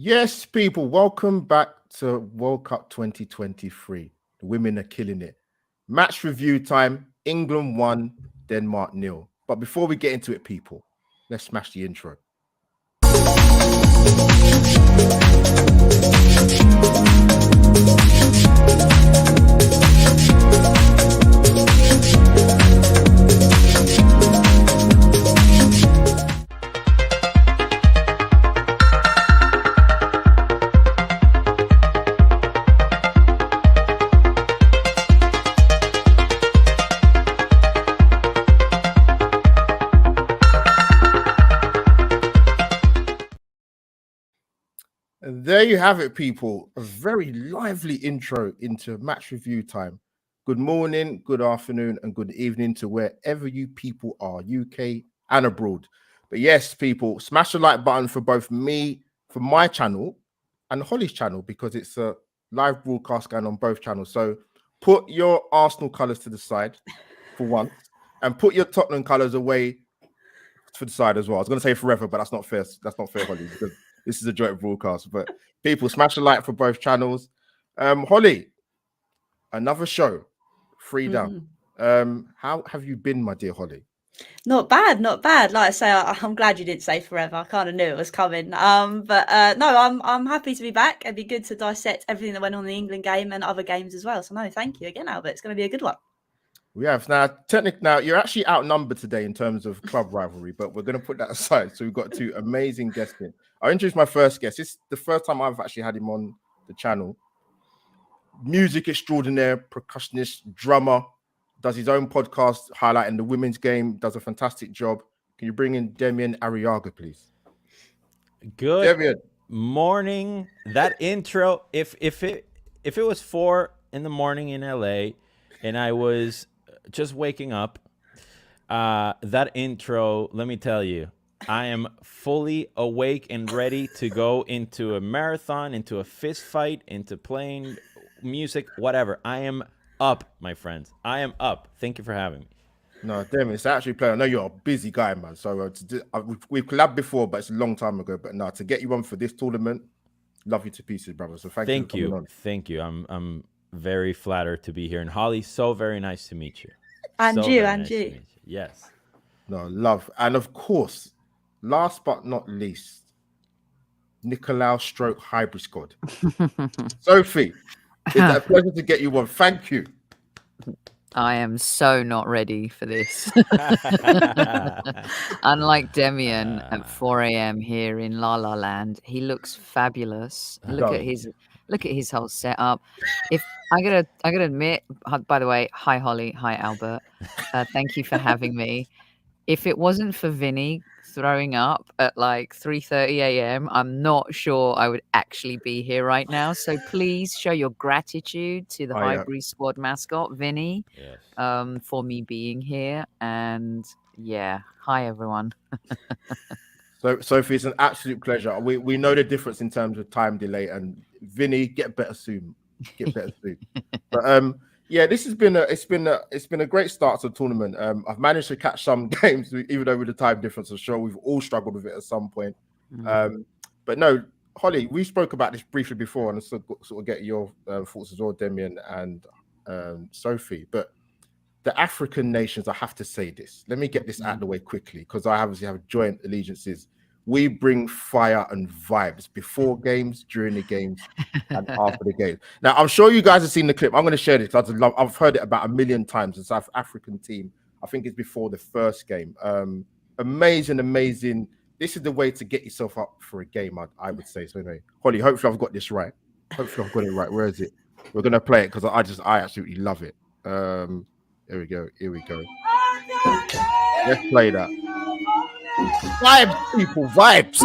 Yes, people, welcome back to World Cup 2023. The women are killing it. Match review time. England won, Denmark nil. But before we get into it, people, let's smash the intro. And there you have it, people. A very lively intro into match review time. Good morning, good afternoon, and good evening to wherever you people are, UK and abroad. But yes, people, smash the like button for both me, for my channel, and Holly's channel, because it's a live broadcast going on both channels. So put your Arsenal colours to the side for once, and put your Tottenham colours away to the side as well. I was going to say forever, but that's not fair. That's not fair, Holly, because this is a joint broadcast. But people, smash the like for both channels. Holly, another show, free down. How have you been, my dear Holly? Not bad, not bad. Like I say, I'm glad you didn't say forever. I kind of knew it was coming. But no, I'm happy to be back. It'd be good to dissect everything that went on in the England game and other games as well. So no, thank you again, Albert. It's going to be a good one. We have now you're actually outnumbered today in terms of club rivalry, but we're going to put that aside. So we've got two amazing guests in. I'll introduce my first guest. It's the first time I've actually had him on the channel. Music extraordinaire, percussionist, drummer, does his own podcast highlighting the women's game, does a fantastic job. Can you bring in Demian Arriaga, please? Good Demian. Morning. That intro, if it was 4 in the morning in LA and I was just waking up, that intro, let me tell you, I am fully awake and ready to go into a marathon, into a fist fight, into playing music, whatever. I am up, my friends. I am up. Thank you for having me. No, damn, it's actually playing. I know you're a busy guy, man. So we've collabed before, but it's a long time ago. But now to get you on for this tournament, love you to pieces, brother. So thank you for coming on. Thank you. I'm very flattered to be here. And Holly, so very nice to meet you. And you. Yes. No, love. And of course, last but not least, Nicolau stroke hybrid squad. Sophie, it's a pleasure to get you on. Thank you. I am so not ready for this. Unlike Demian at 4 a.m. here in La La Land, he looks fabulous. Look at his whole setup. If I gotta admit, by the way, hi Holly, hi Albert. Thank you for having me. If it wasn't for Vinny throwing up at like 3:30 a.m., I'm not sure I would actually be here right now. So please show your gratitude to the Highbury squad mascot, Vinny, for me being here. And yeah, hi everyone. So Sophie, it's an absolute pleasure. We know the difference in terms of time delay, and Vinny, get better soon. But yeah, this has been a great start to the tournament. I've managed to catch some games, even though with the time difference. I'm sure we've all struggled with it at some point. But no, Holly, we spoke about this briefly before, and sort of get your thoughts as well, Demian and Sophie. But the African nations, I have to say this. Let me get this out of the way quickly, because I obviously have joint allegiances. We bring fire and vibes before games, during the games, and after the game. Now, I'm sure you guys have seen the clip. I'm going to share this. I've heard it about 1 million times. The South African team, I think it's before the first game. Amazing. This is the way to get yourself up for a game, I would say. So anyway, Holly, hopefully I've got this right. Hopefully I've got it right. Where is it? We're going to play it because I absolutely love it. Here we go. Let's play that. Vibes, people, vibes.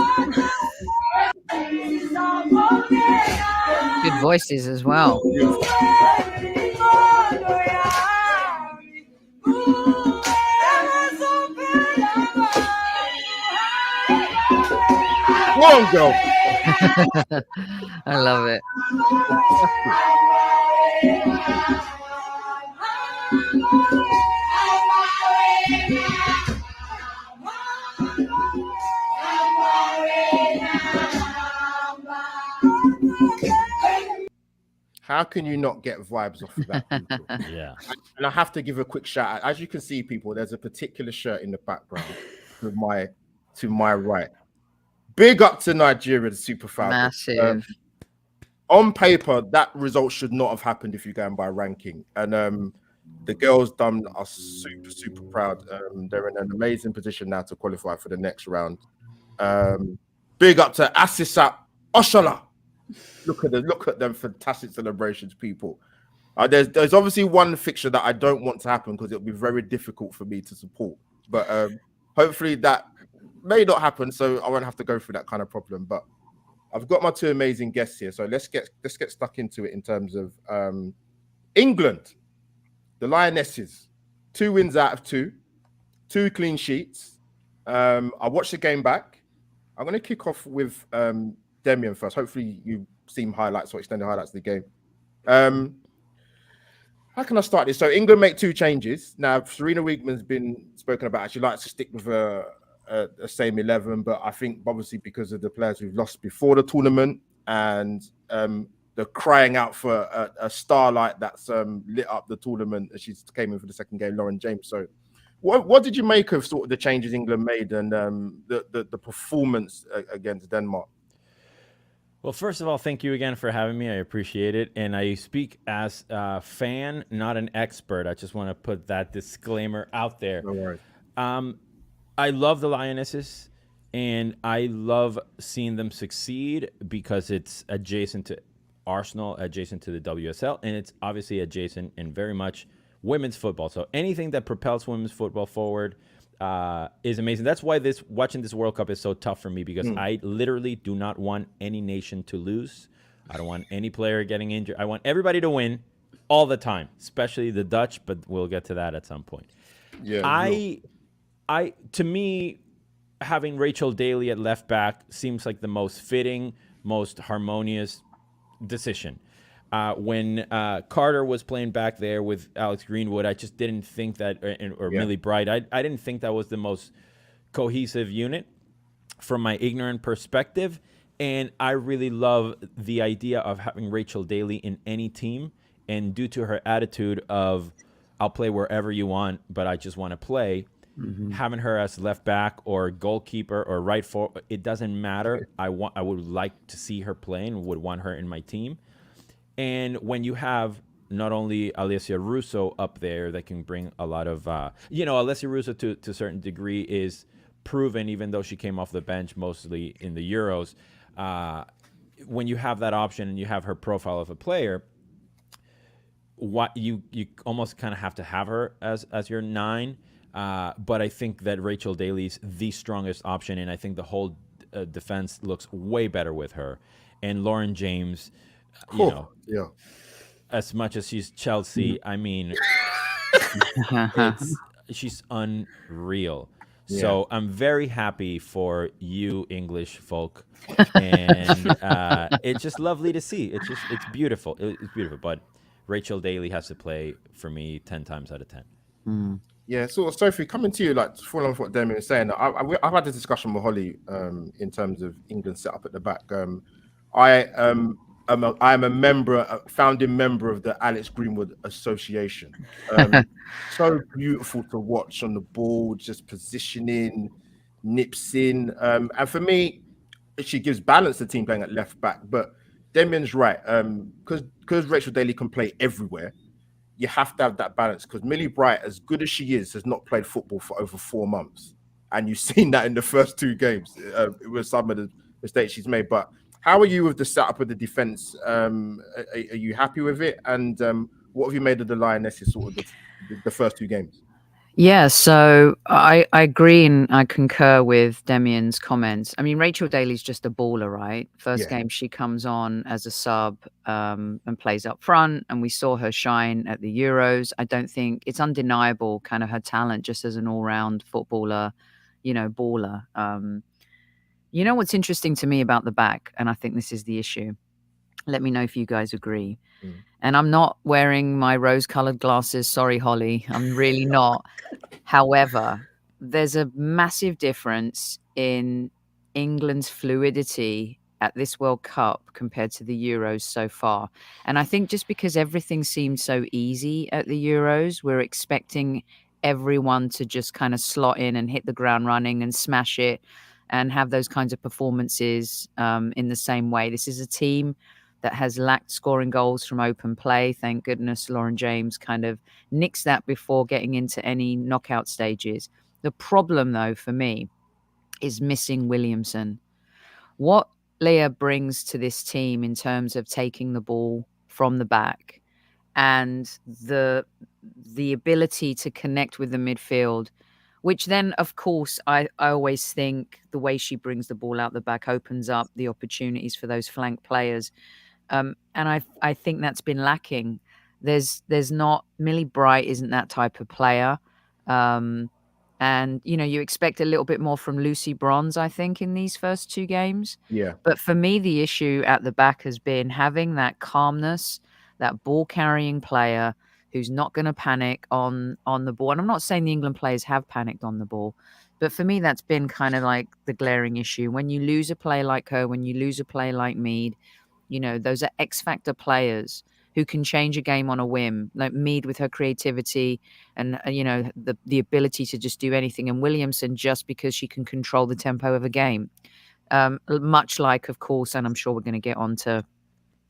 Good voices as well. Come on, girl. I love it. How can you not get vibes off of that? People? Yeah. And I have to give a quick shout out. As you can see, people, there's a particular shirt in the background to my right. Big up to Nigeria, the Super Falcons. Massive. On paper, that result should not have happened if you're going by ranking. And the girls done are super, super proud. They're in an amazing position now to qualify for the next round. Big up to Asisat Oshola. Look at them fantastic celebrations, people. There's obviously one fixture that I don't want to happen because it'll be very difficult for me to support. But hopefully that may not happen, so I won't have to go through that kind of problem. But I've got my two amazing guests here, so let's get stuck into it in terms of England, the Lionesses, 2 wins out of 2 clean sheets. I watched the game back. I'm going to kick off with Demian first. Hopefully you've seen highlights or extended highlights of the game. How can I start this? So England make 2 changes. Now, Serena Wiegman's been spoken about. She likes to stick with a same 11, but I think obviously because of the players we've lost before the tournament and the crying out for a starlight that's lit up the tournament as she came in for the second game, Lauren James. So what did you make of sort of the changes England made and the performance against Denmark? Well, first of all, thank you again for having me. I appreciate it. And I speak as a fan, not an expert. I just want to put that disclaimer out there. No worries. I love the Lionesses, and I love seeing them succeed because it's adjacent to Arsenal, adjacent to the WSL, and it's obviously adjacent and very much women's football. So anything that propels women's football forward is amazing. That's why watching this World Cup is so tough for me because I literally do not want any nation to lose. I don't want any player getting injured. I want everybody to win all the time, especially the Dutch, but we'll get to that at some point. Yeah. To me, having Rachel Daly at left back seems like the most fitting, most harmonious decision. When Carter was playing back there with Alex Greenwood, I just didn't think that, or Millie Bright, I didn't think that was the most cohesive unit from my ignorant perspective. And I really love the idea of having Rachel Daly in any team. And due to her attitude of, I'll play wherever you want, but I just want to play, having her as left back or goalkeeper or right forward, it doesn't matter. I would like to see her play and would want her in my team. And when you have not only Alessia Russo up there that can bring a lot of, Alessia Russo to a certain degree is proven, even though she came off the bench mostly in the Euros. When you have that option and you have her profile of a player, what you almost kind of have to have her as your 9. But I think that Rachel Daly's the strongest option, and I think the whole defense looks way better with her. And Lauren James, as much as she's Chelsea, I mean, she's unreal. Yeah. So I'm very happy for you English folk, and it's just lovely to see. It's beautiful. It's beautiful. But Rachel Daly has to play for me 10 times out of 10. Yeah, so Sophie, coming to you, like following what Damian was saying, I've had a discussion with Holly in terms of England set up at the back. I'm a founding member of the Alex Greenwood Association. So beautiful to watch on the ball, just positioning, nips in. And for me, she gives balance to the team playing at left back. But Damian's right, because Rachel Daly can play everywhere. You have to have that balance because Millie Bright, as good as she is, has not played football for over 4 months. And you've seen that in the first 2 games with some of the mistakes she's made. But how are you with the setup of the defense? Are you happy with it? And what have you made of the Lionesses sort of the first 2 games? Yeah, so I agree and I concur with Demian's comments. I mean, Rachel Daly's just a baller, right? First game she comes on as a sub and plays up front, and we saw her shine at the Euros. I don't think it's undeniable kind of her talent just as an all-round footballer, baller. What's interesting to me about the back, and I think this is the issue. Let me know if you guys agree. And I'm not wearing my rose-colored glasses. Sorry, Holly. I'm really not. However, there's a massive difference in England's fluidity at this World Cup compared to the Euros so far. And I think just because everything seemed so easy at the Euros, we're expecting everyone to just kind of slot in and hit the ground running and smash it and have those kinds of performances in the same way. This is a team that has lacked scoring goals from open play. Thank goodness Lauren James kind of nixed that before getting into any knockout stages. The problem, though, for me, is missing Williamson. What Leah brings to this team in terms of taking the ball from the back and the ability to connect with the midfield, which then, of course, I always think the way she brings the ball out the back opens up the opportunities for those flank players. And I think that's been lacking. There's not, Millie Bright isn't that type of player. And, you know, you expect a little bit more from Lucy Bronze, I think, in these first two games. Yeah. But for me, the issue at the back has been having that calmness, that ball-carrying player who's not going to panic on the ball. And I'm not saying the England players have panicked on the ball, but for me, that's been kind of like the glaring issue. When you lose a player like her, when you lose a player like Mead, you know, those are X-factor players who can change a game on a whim, like Mead with her creativity and, you know, the ability to just do anything. And Williamson, just because she can control the tempo of a game. Much like, of course, and I'm sure we're going to get on to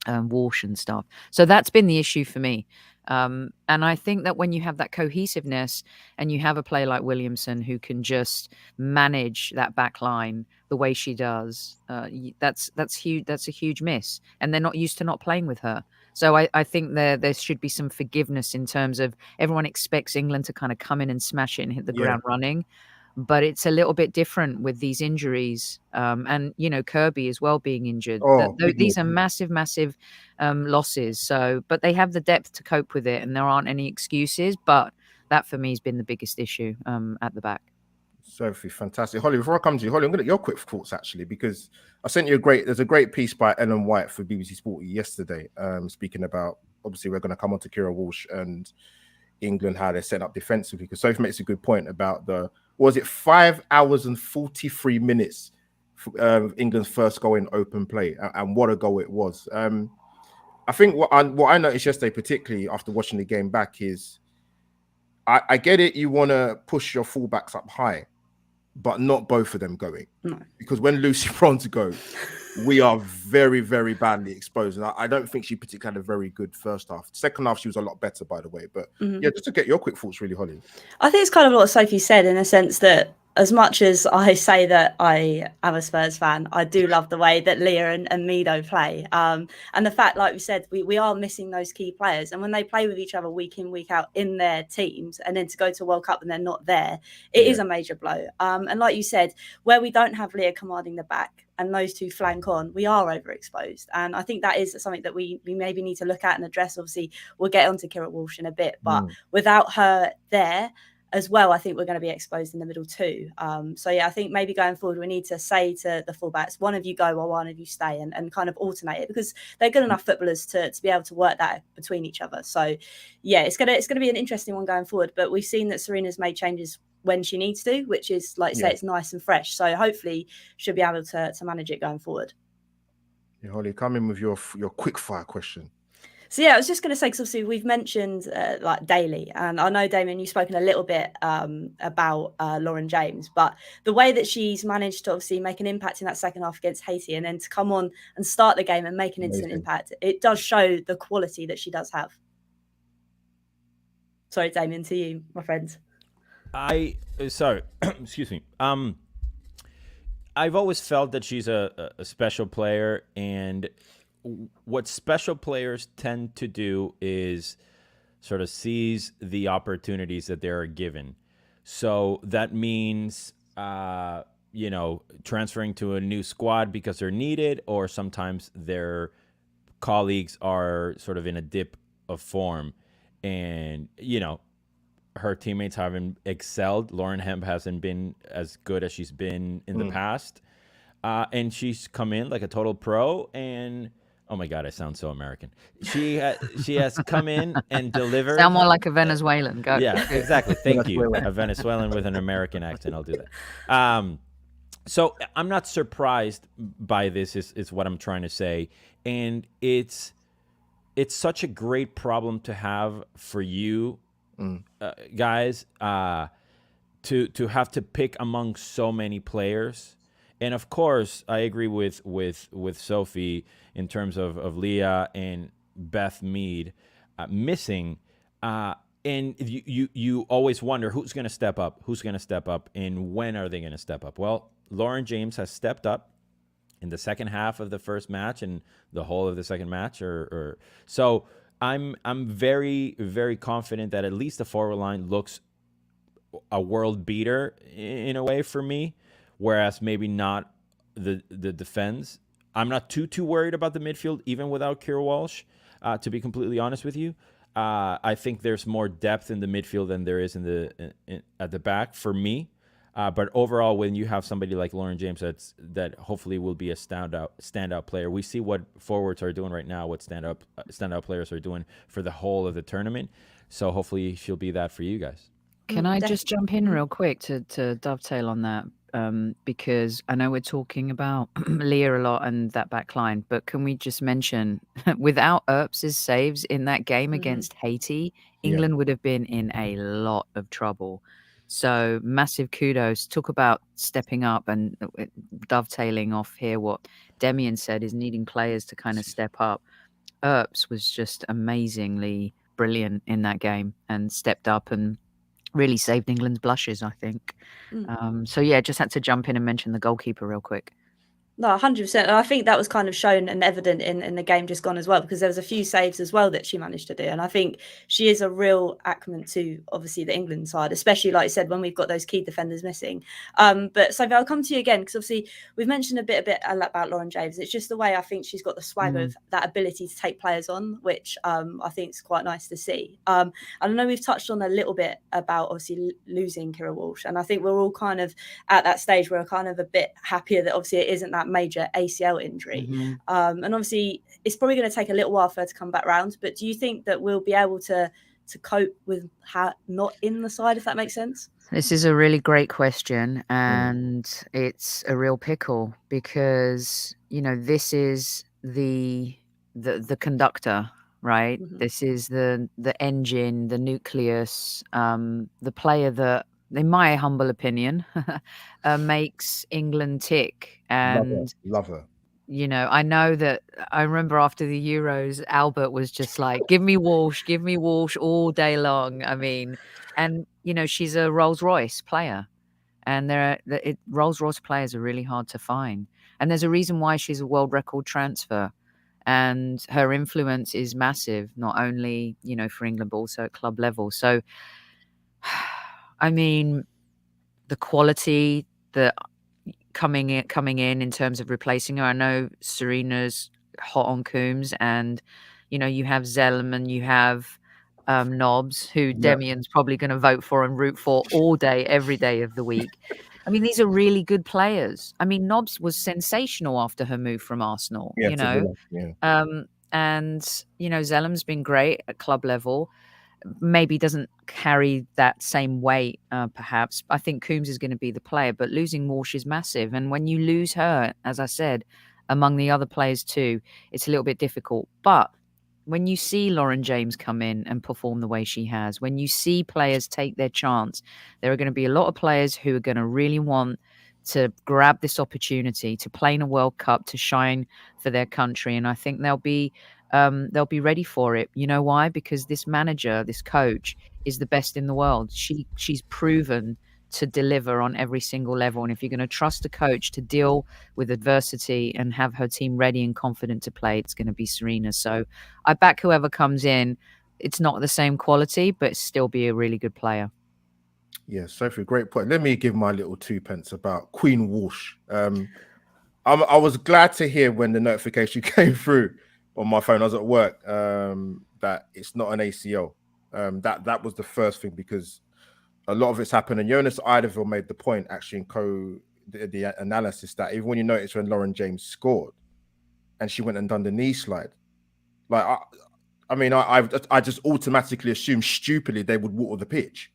Walsh and stuff. So that's been the issue for me. And I think that when you have that cohesiveness and you have a player like Williamson who can just manage that back line the way she does, that's huge. That's a huge miss. And they're not used to not playing with her. So I think there should be some forgiveness in terms of everyone expects England to kind of come in and smash it and hit the ground running. But it's a little bit different with these injuries. And, you know, Kirby as well being injured. These are massive, massive losses. So, but they have the depth to cope with it and there aren't any excuses. But that for me has been the biggest issue at the back. Sophie, fantastic. Holly, before I come to you, Holly, I'm going to get your quick thoughts actually, because I sent you there's a great piece by Ellen White for BBC Sport yesterday, speaking about, obviously we're going to come on to Keira Walsh and England, how they're set up defensively, because Sophie makes a good point about 5 hours and 43 minutes for England's first goal in open play, and what a goal it was. I think what I noticed yesterday, particularly after watching the game back, is I get it, you want to push your fullbacks up high, but not both of them going. No. Because when Lucy Bronze goes, we are very, very badly exposed. And I don't think she particularly had a very good first half. Second half, she was a lot better, by the way. But yeah, just to get your quick thoughts, really, Holly. I think it's kind of what Sophie said, in a sense that as much as I say that I am a Spurs fan, I do love the way that Leah and Mido play. And the fact, like we said, we are missing those key players. And when they play with each other week in, week out in their teams, and then to go to World Cup and they're not there, it is a major blow. And like you said, where we don't have Leah commanding the back and those two flank on, we are overexposed. And I think that is something that we maybe need to look at and address. Obviously, we'll get on to Keira Walsh in a bit, but without her there as well, I think we're going to be exposed in the middle too. So yeah, I think maybe going forward, we need to say to the fullbacks, one of you go while one of you stay, and kind of alternate it, because they're good enough footballers to be able to work that between each other. So yeah, it's gonna be an interesting one going forward. But we've seen that Serena's made changes when she needs to, which is, like you say, it's nice and fresh. So hopefully she'll be able to manage it going forward. Yeah, Holly, come in with your quick fire question. So yeah, I was just going to say, because obviously we've mentioned like Daly, and I know, Damien, you've spoken a little bit about Lauren James, but the way that she's managed to obviously make an impact in that second half against Haiti, and then to come on and start the game and make an instant impact, it does show the quality that she does have. Sorry, Damien, to you, my friend. Excuse me. I've always felt that she's a special player, and what special players tend to do is sort of seize the opportunities that they are given. So that means, transferring to a new squad because they're needed, or sometimes their colleagues are sort of in a dip of form. And, her teammates haven't excelled. Lauren Hemp hasn't been as good as she's been in the past. And she's come in like a total pro, and oh my God, I sound so American. She has come in and delivered. Sound more like a Venezuelan. Go. Yeah, exactly. Thank you. A Venezuelan with an American accent. I'll do that. So I'm not surprised by this. Is what I'm trying to say, and it's such a great problem to have for you guys, to have to pick among so many players. And of course, I agree with Sophie in terms of Leah and Beth Mead missing. And you always wonder who's going to step up, and when are they going to step up? Well, Lauren James has stepped up in the second half of the first match and the whole of the second match. So I'm very, very confident that at least the forward line looks a world beater in a way for me, whereas maybe not the defense. I'm not too worried about the midfield, even without Keira Walsh, to be completely honest with you. I think there's more depth in the midfield than there is at the back for me. But overall, when you have somebody like Lauren James that hopefully will be a standout player, we see what forwards are doing right now, what standout players are doing for the whole of the tournament. So hopefully she'll be that for you guys. Can I just jump in real quick to dovetail on that? Because I know we're talking about Leah a lot and that back line, but can we just mention, without Earps' saves in that game against Haiti, England would have been in a lot of trouble. So massive kudos. Talk about stepping up and dovetailing off here what Demian said is needing players to kind of step up. Earps was just amazingly brilliant in that game and stepped up and really saved England's blushes, I think. So yeah, just had to jump in and mention the goalkeeper real quick. No, 100%. And I think that was kind of shown and evident in the game just gone as well, because there was a few saves as well that she managed to do. And I think she is a real acumen to, obviously, the England side, especially, like I said, when we've got those key defenders missing. But Sophie, I'll come to you again, because obviously we've mentioned a bit about Lauren James. It's just the way I think she's got the swagger of that ability to take players on, which I think is quite nice to see. I know we've touched on a little bit about, obviously, losing Keira Walsh. And I think we're all kind of at that stage where we're kind of a bit happier that, obviously, it isn't that major ACL injury. And obviously it's probably going to take a little while for her to come back round, but do you think that we'll be able to cope with her not in the side, if that makes sense? This is a really great question, and it's a real pickle, because this is the conductor, right? This is the engine, the nucleus, the player that, in my humble opinion, makes England tick. And love her. I know that I remember after the Euros, Albert was just like, give me Walsh all day long. I mean, and she's a Rolls-Royce player, and Rolls-Royce players are really hard to find. And there's a reason why she's a world record transfer, and her influence is massive, not only for England but also at club level. So I mean, the quality that coming in terms of replacing her. I know Serena's hot on Coombs, and you have Zellem and you have Nobbs, who Demian's probably going to vote for and root for all day, every day of the week. I mean, these are really good players. I mean, Nobbs was sensational after her move from Arsenal. And Zellem's been great at club level. Maybe doesn't carry that same weight, perhaps. I think Coombs is going to be the player, but losing Walsh is massive. And when you lose her, as I said, among the other players too, it's a little bit difficult. But when you see Lauren James come in and perform the way she has, when you see players take their chance, there are going to be a lot of players who are going to really want to grab this opportunity to play in a World Cup, to shine for their country. And I think they'll be ready for it. You know why? Because this manager, this coach, is the best in the world. She's proven to deliver on every single level. And if you're going to trust a coach to deal with adversity and have her team ready and confident to play, it's going to be Serena. So I back whoever comes in. It's not the same quality, but still be a really good player. Yeah, Sophie, great point. Let me give my little 2 pence about Queen Walsh. I was glad to hear when the notification came through on my phone. I was at work, that it's not an ACL. That was the first thing, because a lot of it's happened. And Jonas Eidevall made the point actually in the analysis that even when you notice when Lauren James scored and she went and done the knee slide, like I just automatically assumed stupidly they would water the pitch.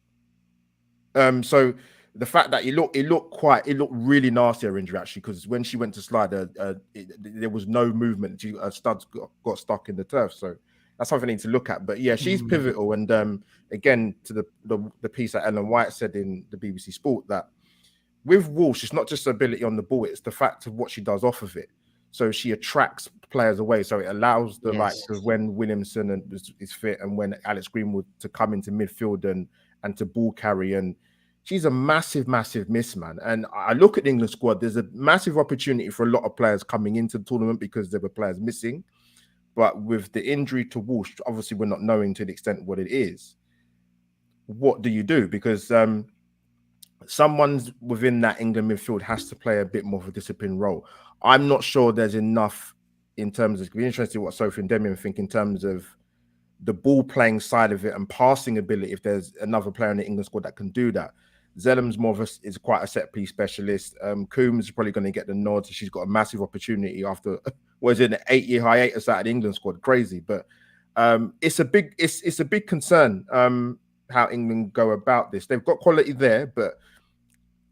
So the fact that it looked really nasty, her injury, actually, because when she went to slide, there was no movement. Her studs got stuck in the turf. So that's something I need to look at. But yeah, she's pivotal. And again, to the piece that Ellen White said in the BBC Sport, that with Walsh, it's not just her ability on the ball, it's the fact of what she does off of it. So she attracts players away. So it allows the likes of when Williamson is fit and when Alex Greenwood to come into midfield and to ball carry. And she's a massive, massive miss, man. And I look at the England squad, there's a massive opportunity for a lot of players coming into the tournament because there were players missing. But with the injury to Walsh, obviously we're not knowing to the extent what it is. What do you do? Because someone's within that England midfield has to play a bit more of a disciplined role. I'm not sure there's enough in terms of, it'll be interesting what Sophie and Demian think in terms of the ball playing side of it and passing ability. If there's another player in the England squad that can do that, Zellem's is quite a set piece specialist. Coombs is probably going to get the nod. She's got a massive opportunity after was it an 8-year hiatus out of the England squad? Crazy, but it's a big concern how England go about this. They've got quality there, but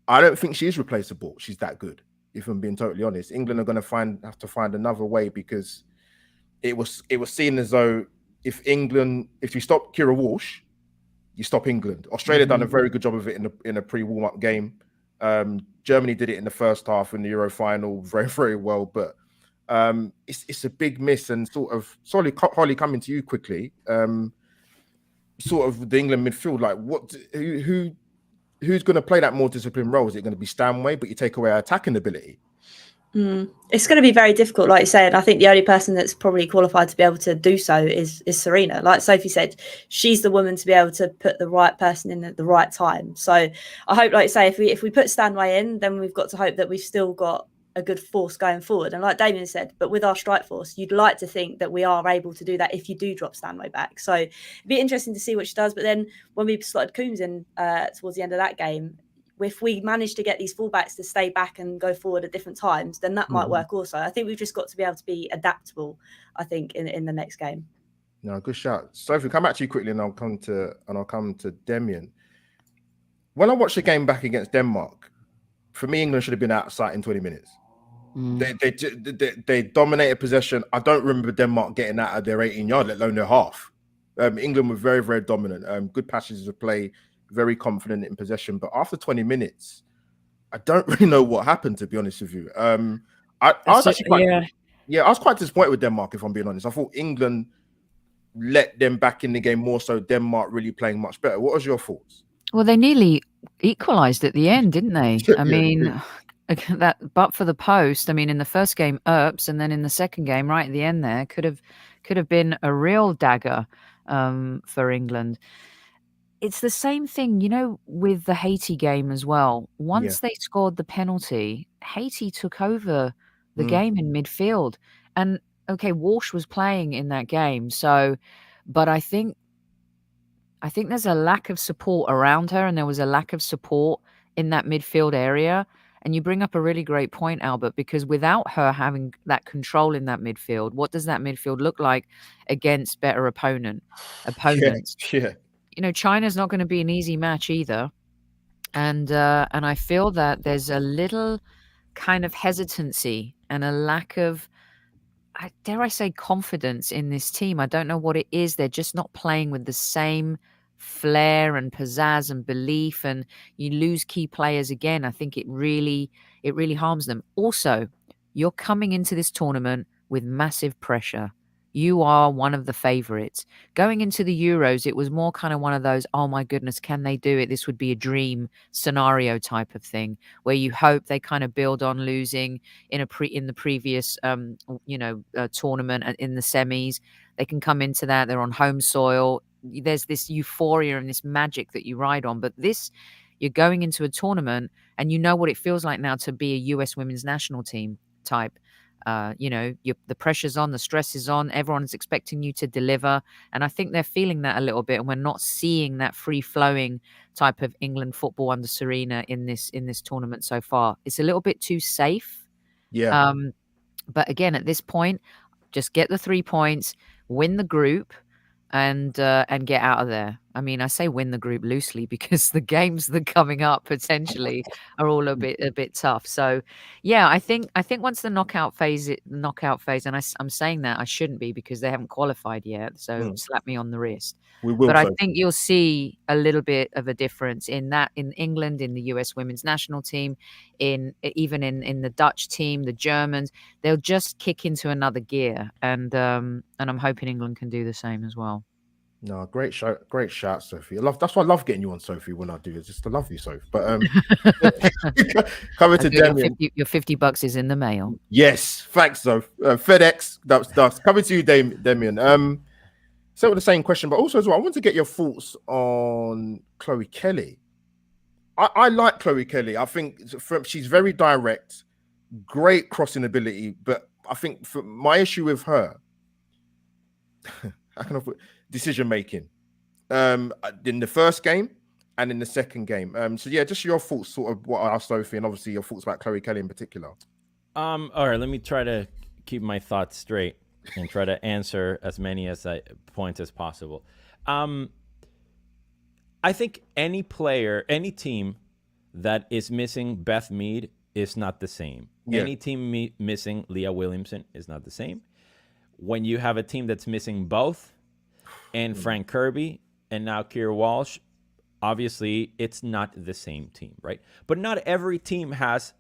I don't think she's replaceable. She's that good. If I'm being totally honest, England are going to have to find another way, because it was seen as though if you stop Kira Walsh, you stop England. Australia done a very good job of it in a pre-warm-up game. Germany did it in the first half in the Euro final very, very well, but it's a big miss. And sorry, Holly, coming to you quickly. Sort of the England midfield, like who's going to play that more disciplined role? Is it going to be Stanway, but you take away her attacking ability? It's going to be very difficult, like you said. I think the only person that's probably qualified to be able to do so is Sarina. Like Sophie said, she's the woman to be able to put the right person in at the right time. So I hope, like you say, if we put Stanway in, then we've got to hope that we've still got a good force going forward. And like Damien said, but with our strike force, you'd like to think that we are able to do that if you do drop Stanway back. So it'd be interesting to see what she does. But then when we slotted Coombs in towards the end of that game, if we manage to get these fullbacks to stay back and go forward at different times, then that might work also. I think we've just got to be able to be adaptable, I think, in the next game. No, good shout. Sophie, come back to you quickly and I'll come to Demian. When I watched the game back against Denmark, for me, England should have been out of sight in 20 minutes. They dominated possession. I don't remember Denmark getting out of their 18-yard, let alone their half. England were very, very dominant. Good passages of play, very confident in possession. But after 20 minutes, I don't really know what happened, to be honest with you. I was quite disappointed with Denmark, if I'm being honest. I thought England let them back in the game more so. Denmark really playing much better. What was your thoughts? Well, they nearly equalised at the end, didn't they? I mean, but for the post, I mean, in the first game, Earps, and then in the second game, right at the end there, could have been a real dagger for England. It's the same thing, with the Haiti game as well. Once they scored the penalty, Haiti took over the game in midfield. And, okay, Walsh was playing in that game. So, but I think there's a lack of support around her, and there was a lack of support in that midfield area. And you bring up a really great point, Albert, because without her having that control in that midfield, what does that midfield look like against better opponents? Yeah. China's not going to be an easy match either. And I feel that there's a little kind of hesitancy and a lack of, dare I say, confidence in this team. I don't know what it is. They're just not playing with the same flair and pizzazz and belief, and you lose key players again. I think it really harms them. Also, you're coming into this tournament with massive pressure. You are one of the favorites. Going into the Euros, it was more kind of one of those, oh my goodness, can they do it? This would be a dream scenario type of thing, where you hope they kind of build on losing in the previous tournament in the semis. They can come into that. They're on home soil. There's this euphoria and this magic that you ride on. But you're going into a tournament and you know what it feels like now to be a US women's national team type. The pressure's on, the stress is on, everyone's expecting you to deliver. And I think they're feeling that a little bit. And we're not seeing that free-flowing type of England football under Sarina in this tournament so far. It's a little bit too safe. Yeah. But again, at this point, just get the 3 points, win the group, and get out of there. I mean, I say win the group loosely because the games that are coming up potentially are all a bit tough. So, yeah, I think once the knockout phase, and I'm saying that I shouldn't be because they haven't qualified yet. So slap me on the wrist. We will. But I think you'll see a little bit of a difference in England, in the US women's national team, even in the Dutch team, the Germans. They'll just kick into another gear, and I'm hoping England can do the same as well. No, great shout, Sophie. That's why I love getting you on, Sophie, when I do it. Just to love you, Sophie. But coming to Damien. Your $50 is in the mail. Yes, thanks, Soph. FedEx. That's coming to you, Damien. So with the same question, but also as well, I want to get your thoughts on Chloe Kelly. I like Chloe Kelly. I think she's very direct, great crossing ability, but I think for my issue with her, I can decision making in the first game and in the second game. So yeah, just your thoughts, sort of what I asked Sophie, and obviously your thoughts about Chloe Kelly in particular. All right, let me try to keep my thoughts straight and try to answer as many points as possible. I think any player, any team that is missing Beth Mead is not the same. Yeah. Any team missing Leah Williamson is not the same. When you have a team that's missing both, and Frank Kirby and now Keira Walsh, obviously it's not the same team, right? But not every team has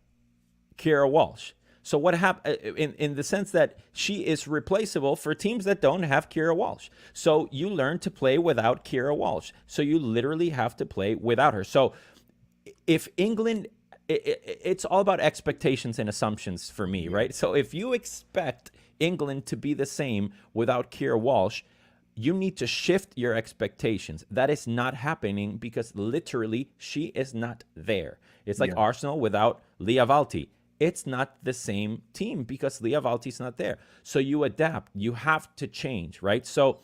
Keira Walsh. So what happened in the sense that she is replaceable for teams that don't have Keira Walsh. So you learn to play without Keira Walsh. So you literally have to play without her. So if England, it's all about expectations and assumptions for me, right? So if you expect England to be the same without Keira Walsh, you need to shift your expectations. That is not happening because literally she is not there. It's like Arsenal without Lia Valti. It's not the same team because Lia Valti's not there. So you adapt. You have to change, right? So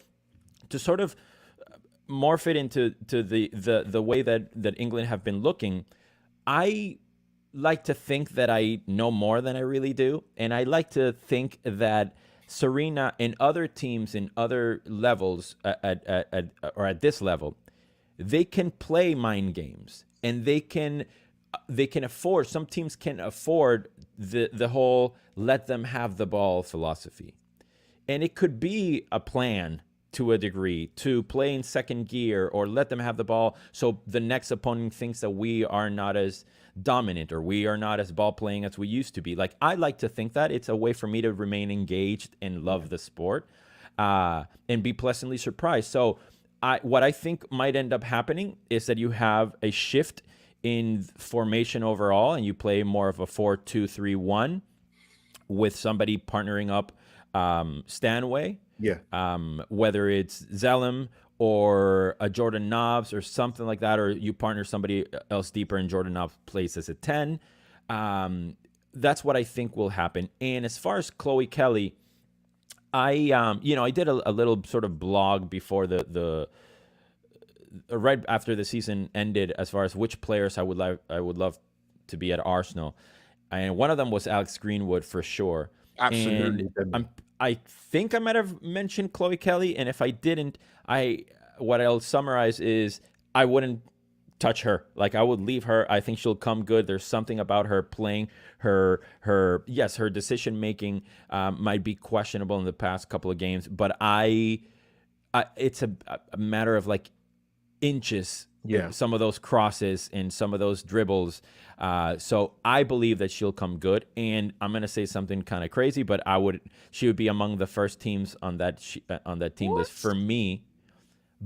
to sort of morph it into the way that England have been looking, I like to think that I know more than I really do. And I like to think that Sarina and other teams in other levels at this level, they can play mind games and they can afford, some teams can afford the whole let them have the ball philosophy. And it could be a plan to a degree to play in second gear or let them have the ball so the next opponent thinks that we are not as dominant or we are not as ball playing as we used to be. Like, I like to think that it's a way for me to remain engaged and love the sport and be pleasantly surprised. So what I think might end up happening is that you have a shift in formation overall and you play more of a 4-2-3-1 with somebody partnering up Stanway. Yeah. Whether it's Zellem or a Jordan Nobbs or something like that, or you partner somebody else deeper and Jordan Nobbs plays as a 10. That's what I think will happen. And as far as Chloe Kelly, I did a little sort of blog before the right after the season ended as far as which players I would love to be at Arsenal. And one of them was Alex Greenwood for sure. Absolutely. And I think I might have mentioned Chloe Kelly, and if I didn't, what I'll summarize is I wouldn't touch her. Like, I would leave her. I think she'll come good. There's something about her playing, her decision making might be questionable in the past couple of games, but it's a matter of like inches. Yeah, some of those crosses and some of those dribbles. So I believe that she'll come good. And I'm gonna say something kind of crazy, but she would be among the first teams on that team list for me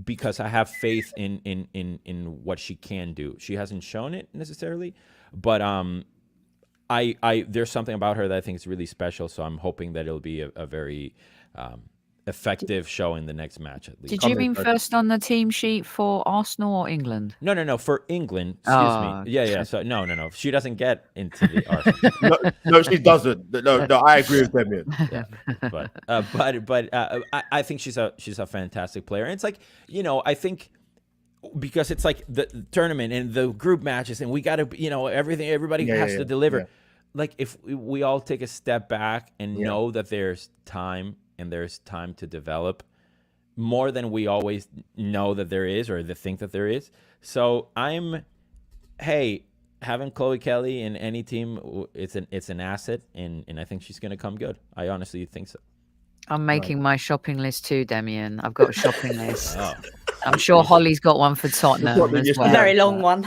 because I have faith in what she can do. She hasn't shown it necessarily, but there's something about her that I think is really special. So I'm hoping that it'll be a very effective show in the next match at least. Did you mean first on the team sheet for Arsenal or England? No, for England. Excuse me. Yeah. So no. She doesn't get into the Arsenal. no, she doesn't. No, I agree with them. Yeah. But I think she's a fantastic player. And it's like, I think because it's like the tournament and the group matches and we got to, everybody has to deliver. Yeah. Like, if we all take a step back and know that there's time and there's time to develop, more than we always know that there is or think that there is. So having Chloe Kelly in any team, it's an asset, and I think she's going to come good. I honestly think so. I'm making my shopping list too, Demian. I've got a shopping list. Oh. I'm sure Holly's got one for Tottenham as well. A very long one.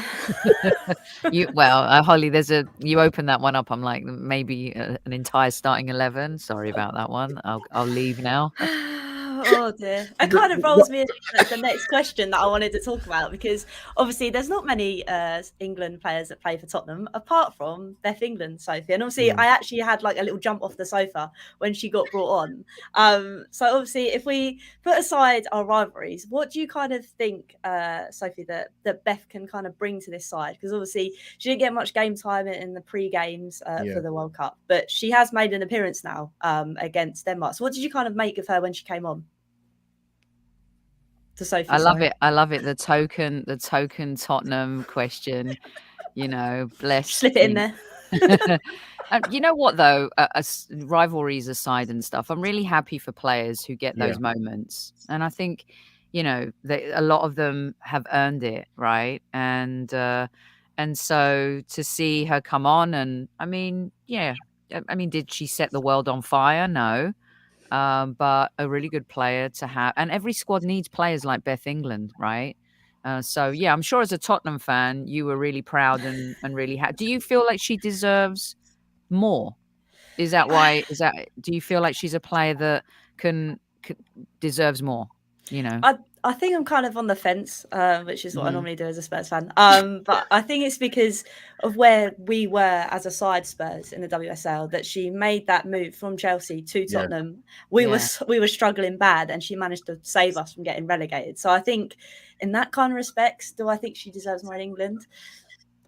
Holly, you open that one up. I'm like, maybe an entire starting 11. Sorry about that one. I'll leave now. Oh dear. It kind of rolls me into the next question that I wanted to talk about, because obviously there's not many England players that play for Tottenham apart from Beth England, Sophie. And obviously I actually had like a little jump off the sofa when she got brought on. So obviously if we put aside our rivalries, what do you kind of think, Sophie, that Beth can kind of bring to this side? Because obviously she didn't get much game time in the pre-games for the World Cup, but she has made an appearance now against Denmark. So what did you kind of make of her when she came on? To Sophie, I love it. The token Tottenham question, bless. Slip it in there. You know what though, rivalries aside and stuff, I'm really happy for players who get those moments, and I think a lot of them have earned it, right? And so to see her come on, and did she set the world on fire? No. But a really good player to have. And every squad needs players like Beth England, right? So, I'm sure as a Tottenham fan, you were really proud and really happy. Do you feel like she deserves more? Do you feel like she's a player that deserves more? I think I'm kind of on the fence, which is what I normally do as a Spurs fan. But I think it's because of where we were as a side, Spurs, in the WSL, that she made that move from Chelsea to Tottenham. We were struggling bad, and she managed to save us from getting relegated. So I think in that kind of respects, do I think she deserves more in England?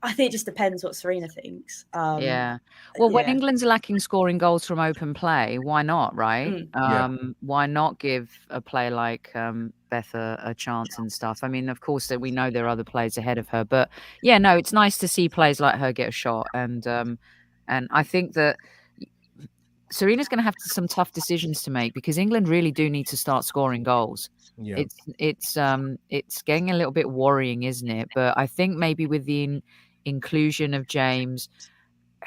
I think it just depends what Sarina thinks. When England's lacking scoring goals from open play, why not, right? Why not give a player like Beth a chance and stuff? I mean, of course, that we know there are other players ahead of her, but it's nice to see players like her get a shot, and I think that Sarina's going to have some tough decisions to make, because England really do need to start scoring goals. It's getting a little bit worrying, isn't it? But I think maybe with the inclusion of James,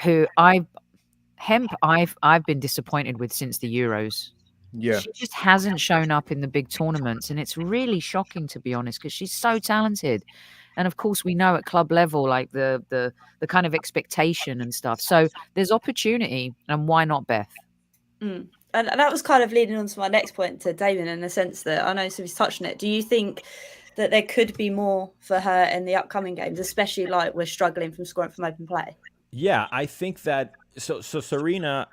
who I've been disappointed with since the Euros. She just hasn't shown up in the big tournaments, and it's really shocking, to be honest, because she's so talented. And of course, we know at club level, like the kind of expectation and stuff. So there's opportunity, and why not Beth? And that was kind of leading on to my next point to Damien, in the sense that I know Sophie's touched on it. Do you think that there could be more for her in the upcoming games, especially like we're struggling from scoring from open play? Yeah, I think that so Sarina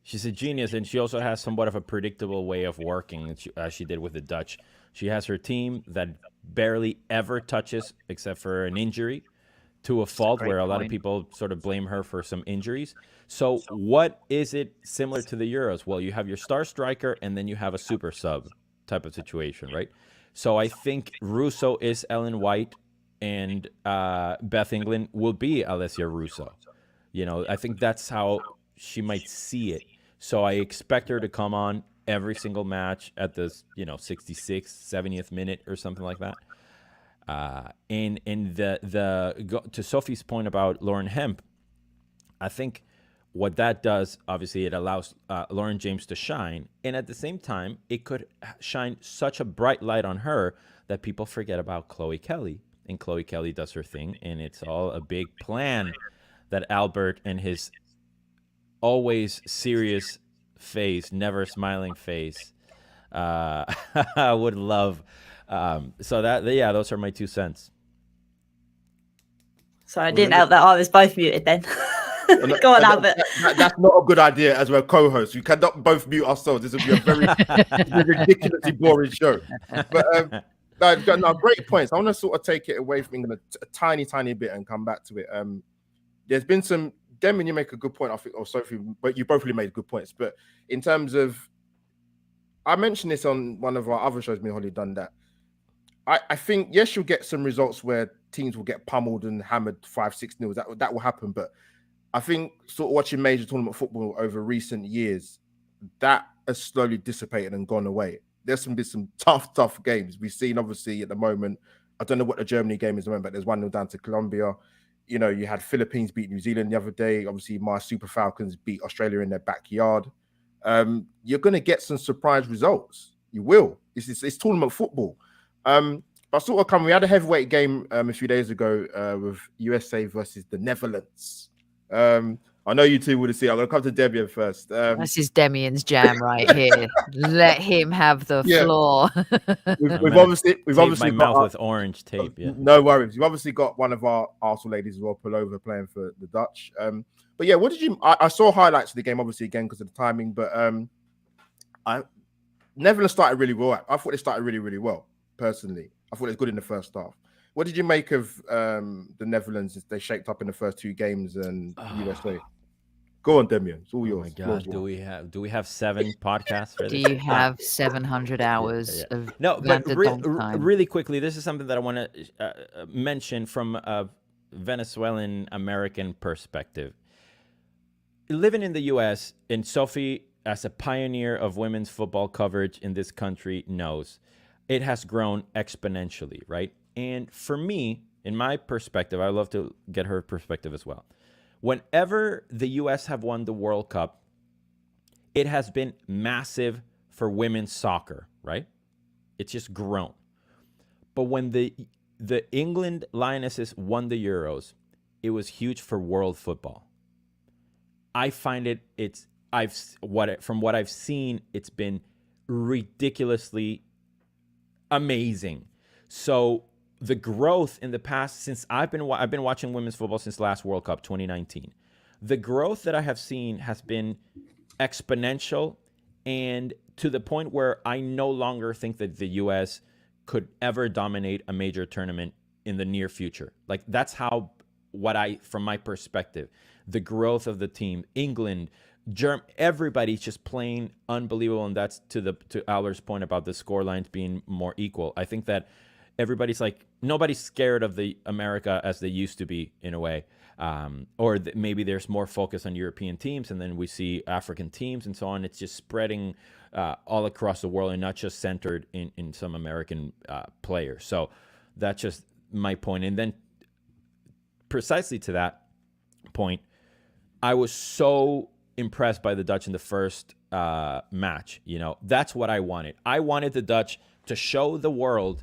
she's a genius, and she also has somewhat of a predictable way of working, as she did with the Dutch. She has her team that barely ever touches, except for an injury, to a fault, where a lot of people sort of blame her for some injuries. So what is it similar to the Euros? Well, you have your star striker, and then you have a super sub type of situation, right? So I think Russo is Ellen White, and Beth England will be Alessia Russo. I think that's how she might see it. So I expect her to come on every single match at the 66th, 70th minute or something like that. And to Sophie's point about Lauren Hemp, I think what that does, obviously, it allows Lauren James to shine, and at the same time, it could shine such a bright light on her that people forget about Chloe Kelly, and Chloe Kelly does her thing, and it's all a big plan that Albert and his always serious face, never smiling face, would love. So those are my 2 cents. Sorry, I didn't help that I was both muted then. Go on, Albert. That's not a good idea as we're co-hosts. We cannot both mute ourselves. This would be a very ridiculously boring show. But no, great points. I want to sort of take it away from England a tiny bit and come back to it. There's been some. Demian, you make a good point, I think, or Sophie, but you both really made good points. But in terms of, I mentioned this on one of our other shows, me and Holly done that. I think, yes, you'll get some results where teams will get pummeled and hammered 5-6-0. That will happen. But I think sort of watching major tournament football over recent years, that has slowly dissipated and gone away. there's been some tough games. We've seen, obviously, at the moment, I don't know what the Germany game is at the moment, but there's 1-0 down to Colombia. You know, you had Philippines beat New Zealand the other day. Obviously, my Super Falcons beat Australia in their backyard. You're going to get some surprise results. You will. It's tournament football. But sort of come, we had a heavyweight game a few days ago with USA versus the Netherlands. I know you two would have seen. I'm going to come to Debian first. This is Demian's jam right here. Let him have the floor. We've obviously my mouth with orange tape. Yeah. No worries. We've obviously got one of our Arsenal ladies as well, Pullover, playing for the Dutch. But yeah, what did you? I saw highlights of the game, obviously, again because of the timing. But Netherlands started really well. I thought they started really, really well. Personally, I thought it was good in the first half. What did you make of the Netherlands as they shaped up in the first 2 games and USA? Go on, Demian. It's all yours. Oh my God, do we have 7 podcasts for this? Do you have 700 hours of but really quickly, this is something that I want to mention from a Venezuelan American perspective. Living in the U.S., and Sophie, as a pioneer of women's football coverage in this country, knows it has grown exponentially, right? And for me, in my perspective, I'd love to get her perspective as well. Whenever the U.S. have won the World Cup, it has been massive for women's soccer, right? It's just grown. But when the England Lionesses won the Euros, it was huge for world football. I find from what I've seen, it's been ridiculously amazing. So the growth in the past, since I've been watching women's football since last World Cup 2019, the growth that I have seen has been exponential, and to the point where I no longer think that the U.S. could ever dominate a major tournament in the near future. Like, that's how from my perspective, the growth of the team, England, everybody's just playing unbelievable, and that's to Albert's point about the score lines being more equal. I think that everybody's like, nobody's scared of the America as they used to be, in a way. Maybe there's more focus on European teams, and then we see African teams and so on. It's just spreading all across the world and not just centered in some American players. So that's just my point. And then precisely to that point, I was so impressed by the Dutch in the first match. You know, that's what I wanted. I wanted the Dutch to show the world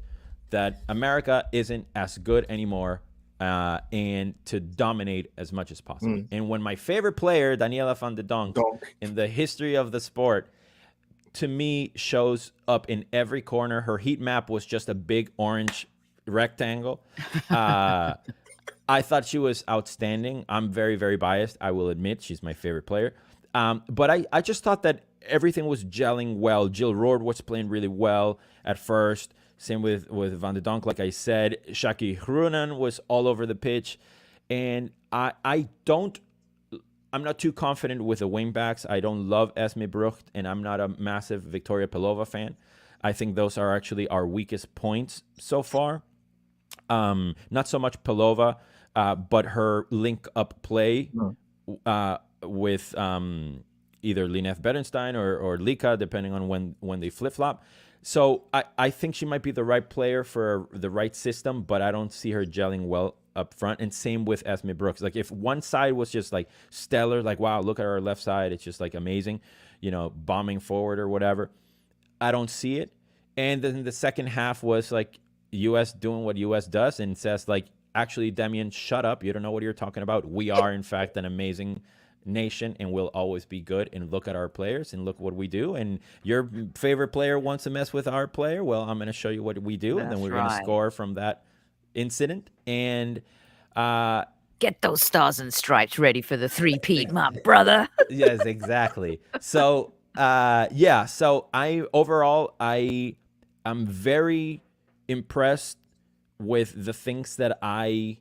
that America isn't as good anymore, and to dominate as much as possible. And when my favorite player, Daniela van de Donk, in the history of the sport, to me shows up in every corner. Her heat map was just a big orange rectangle. I thought she was outstanding. I'm very, very biased, I will admit. She's my favorite player. But I just thought that everything was gelling well. Jill Roord was playing really well at first. Same with Van de Donk, like I said. Shaki Groenen was all over the pitch. And I'm not too confident with the wingbacks. I don't love Esme Brucht, and I'm not a massive Victoria Pelova fan. I think those are actually our weakest points so far. Not so much Pelova, but her link-up play with either Lineth Berenstein or Lika, depending on when they flip-flop. So I think she might be the right player for the right system, but I don't see her gelling well up front. And same with Esme Brooks. Like, if one side was just like stellar, like, wow, look at our left side, it's just like amazing, you know, bombing forward or whatever, I don't see it. And then the second half was like U.S. doing what U.S. does and says, like, actually, Demian, shut up. You don't know what you're talking about. We are, in fact, an amazing nation, and we'll always be good. And look at our players and look what we do. And your favorite player wants to mess with our player. Well, I'm going to show you what we do. And then we're going to score from that incident. And get those stars and stripes ready for the 3-peat, my brother. Yes, exactly. So, so I'm very impressed with the things that I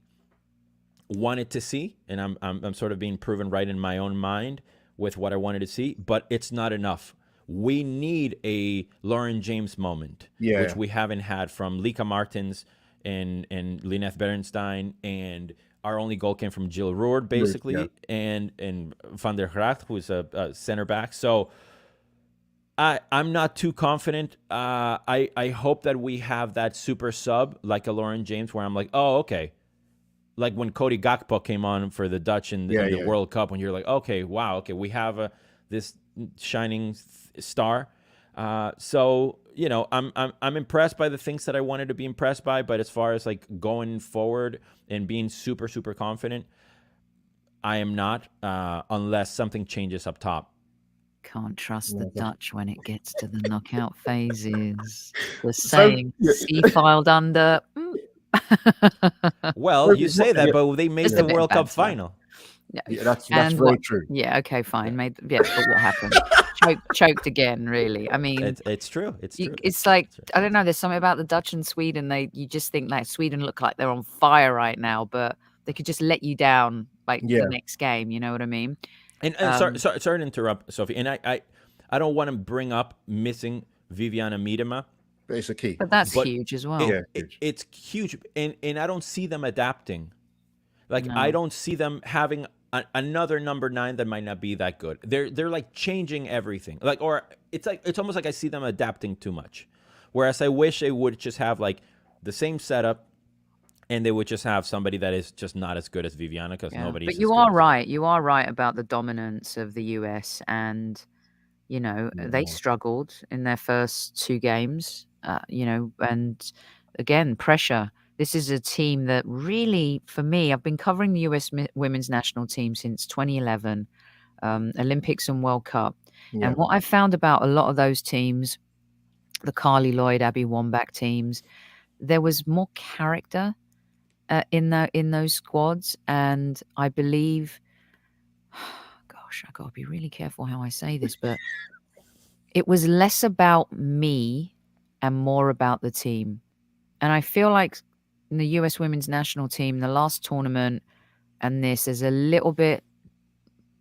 wanted to see, and I'm sort of being proven right in my own mind with what I wanted to see, but it's not enough. We need a Lauren James moment, which we haven't had from Lika Martens and Lineth Berenstein, and our only goal came from Jill Roord, basically, and Van der Gracht, who's a center back. So I'm not too confident. I hope that we have that super sub like a Lauren James, where I'm like, oh, okay. Like when Cody Gakpo came on for the Dutch in the World Cup, when you're like, okay, wow, okay, we have this shining star. So you know, I'm impressed by the things that I wanted to be impressed by, but as far as like going forward and being super confident, I am not, unless something changes up top. Can't trust the Dutch when it gets to the knockout phases. The saying, "C filed under." Well, you say that, but they made the World Cup final. Yeah, that's very true. Yeah, okay, fine. But what happened? Choked again. Really, I mean, it's true. It's true. It's like, I don't know. There's something about the Dutch and Sweden. You just think like Sweden look like they're on fire right now, but they could just let you down like the next game. You know what I mean? And sorry to interrupt, Sophie. And I don't want to bring up missing Viviana Miedema. It's a key. But that's huge as well. It's huge. And I don't see them adapting. Like, I don't see them having another number 9 that might not be that good. They're like changing everything. Like, or it's almost like I see them adapting too much. Whereas I wish they would just have like the same setup, and they would just have somebody that is just not as good as Viviana, because nobody's. But you are right. You are right about the dominance of the US, and you know they struggled in their first 2 games. You know, and again, pressure. This is a team that really, for me, I've been covering the US women's national team since 2011, Olympics and World Cup. Yeah. And what I found about a lot of those teams, the Carly Lloyd, Abby Wambach teams, there was more character in those squads. And I believe, gosh, I got to be really careful how I say this, but it was less about me and more about the team. And I feel like in the US women's national team, the last tournament and this, is a little bit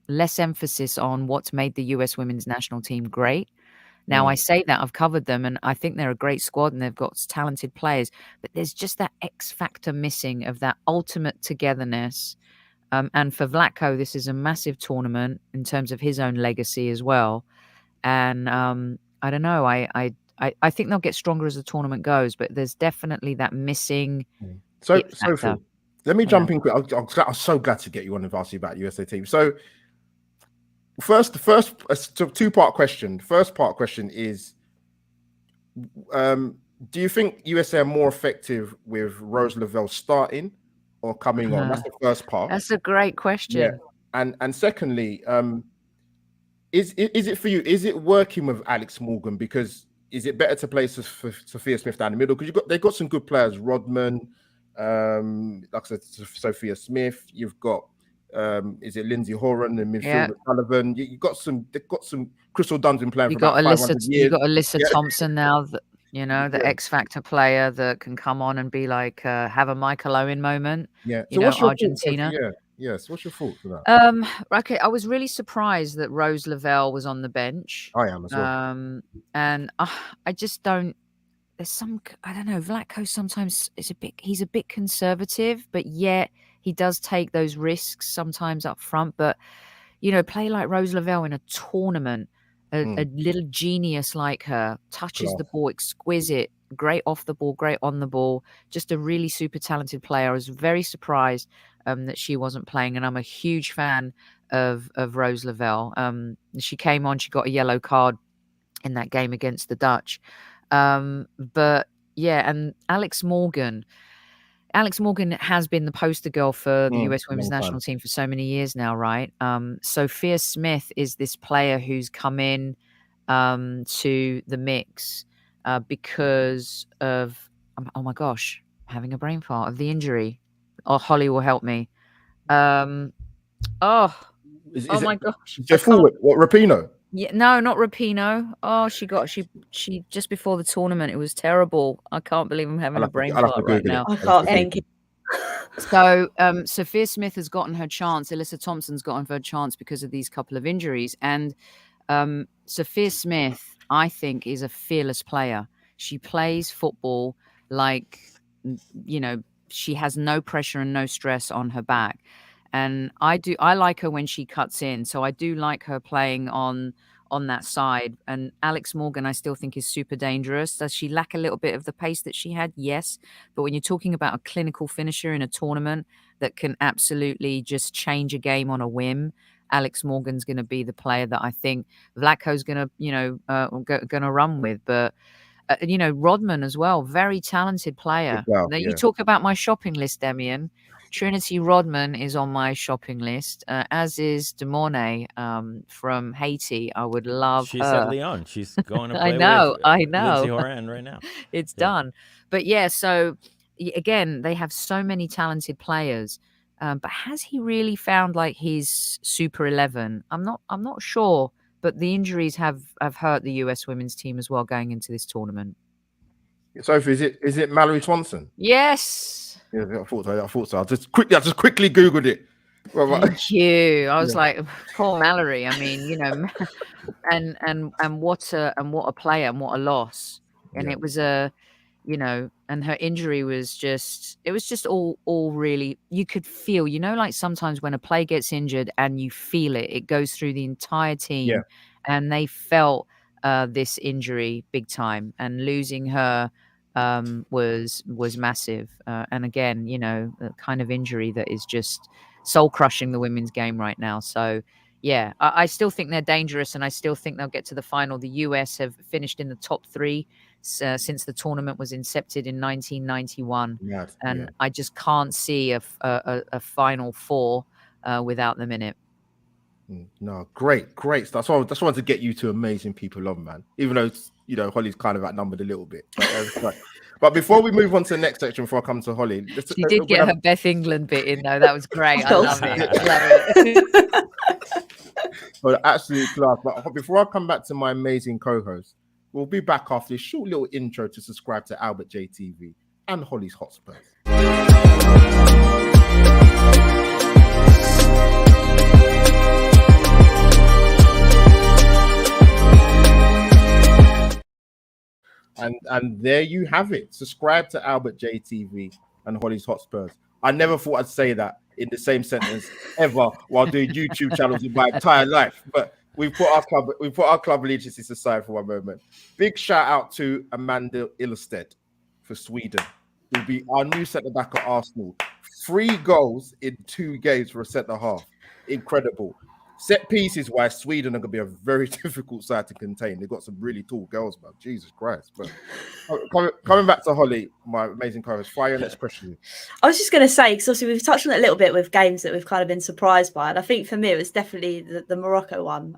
less emphasis on what's made the US women's national team great. Now, I say that, I've covered them, and I think they're a great squad and they've got talented players, but there's just that X factor missing of that ultimate togetherness. And for Vlatko, this is a massive tournament in terms of his own legacy as well. And I don't know, I think they'll get stronger as the tournament goes, but there's definitely that missing. So, Sophie, let me jump in quick. I'm so glad to get you on and ask you about USA team. So, first, 2-part question. First part question is, do you think USA are more effective with Rose Lavelle starting or coming on? That's the first part. That's a great question. Yeah. And secondly, is it for you? Is it working with Alex Morgan? Because is it better to play Sophia Smith down the middle? Because they've got some good players, Rodman, like I said, Sophia Smith. You've got is it Lindsay Horan and midfield Sullivan? They've got some Crystal Dunn's playing for about 500 years. You've got Alyssa Thompson now, that, you know, the X Factor player that can come on and be like, have a Michael Owen moment. Yeah. So what's your Argentina? Yes. What's your thoughts on that? Okay, I was really surprised that Rose Lavelle was on the bench. I am as well. And I just don't. There's some, I don't know. Vlatko sometimes he's a bit conservative, but yet he does take those risks sometimes up front. But you know, play like Rose Lavelle in a tournament, a little genius like her, touches the ball, exquisite, great off the ball, great on the ball, just a really super talented player. I was very surprised that she wasn't playing, and I'm a huge fan of Rose Lavelle. She came on, she got a yellow card in that game against the Dutch. But yeah, and Alex Morgan has been the poster girl for the US women's national team for so many years now, right? Sophia Smith is this player who's come in to the mix because of, oh my gosh, I'm having a brain fart, of the injury. Oh, Holly will help me. My gosh. Forward, what, Rapinoe? Yeah, no, not Rapinoe. Oh, she just before the tournament. It was terrible. I can't believe I'm having a brain fart right now. I can't think. So Sophia Smith has gotten her chance. Alyssa Thompson's gotten her chance because of these couple of injuries. And Sophia Smith, I think, is a fearless player. She plays football like, you know, she has no pressure and no stress on her back. And I like her when she cuts in. So I do like her playing on on that side. And Alex Morgan, I still think, is super dangerous. Does she lack a little bit of the pace that she had? Yes. But when you're talking about a clinical finisher in a tournament that can absolutely just change a game on a whim, Alex Morgan's going to be the player that I think Vlatko's going to, going to run with. But Rodman as well, very talented player. Now, you talk about my shopping list, Demian. Trinity Rodman is on my shopping list, as is De Mornay from Haiti. I would love She's her. at Lyon. She's going to play I know. Lindsay Horan right now. It's done. But yeah, so again, they have so many talented players. But has he really found like his Super 11? I'm not sure. But the injuries have hurt the US women's team as well going into this tournament. Sophie, is it Mallory Swanson? Yes. Yeah, I thought so. I just quickly Googled it. Thank you. I was like, poor Mallory. I mean, and what a player and what a loss. And it was and her injury was just all really, you could feel, like sometimes when a player gets injured and you feel it goes through the entire team, and they felt this injury big time, and losing her was massive. And again, the kind of injury that is just soul crushing the women's game right now. So yeah, I still think they're dangerous, and I still think they'll get to the final. The US have finished in the top 3 since the tournament was incepted in 1991, I just can't see a final 4 without them in it. No, great stuff. So I just wanted to get you two amazing people on, man. Even though Holly's kind of outnumbered a little bit. But before we move on to the next section, before I come to Holly, she did get her Beth England bit in though. That was great. I love it. Well, absolute class. But before I come back to my amazing co-host, we'll be back after this short little intro to subscribe to Albert JTV and Holly's Hotspurs. And there you have it. Subscribe to Albert JTV and Holly's Hotspurs. I never thought I'd say that in the same sentence ever while doing YouTube channels in my entire life. But we put our club allegiances aside for one moment. Big shout out to Amanda Ilstedt for Sweden, who'll be our new centre back at Arsenal. 3 goals in 2 games for a centre half. Incredible. Set pieces wise, Sweden are going to be a very difficult side to contain. They've got some really tall girls, man. Jesus Christ. But coming back to Holly, my amazing co-host, fire your next question. I was just going to say, because obviously we've touched on it a little bit with games that we've kind of been surprised by. And I think for me, it was definitely the Morocco one,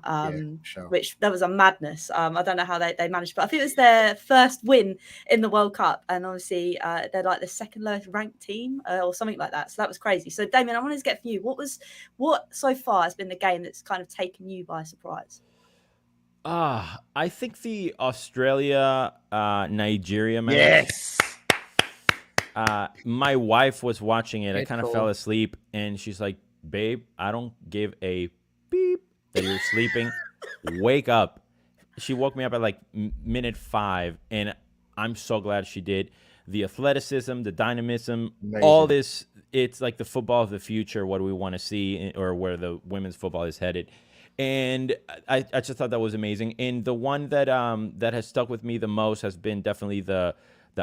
which that was a madness. I don't know how they managed, but I think it was their first win in the World Cup. And obviously they're like the second lowest ranked team or something like that. So that was crazy. So Damien, I wanted to get from you, what so far has been the game that's kind of taken you by surprise? I think the Australia Nigeria match. Yes. My wife was watching it. I kind of cool. fell asleep, and she's like, "Babe, I don't give a beep that you're sleeping. Wake up." She woke me up at like minute 5, and I'm so glad she did. The athleticism, the dynamism, all this. It's like the football of the future, what we want to see, or where the women's football is headed. And I just thought that was amazing. And the one that that has stuck with me the most has been definitely the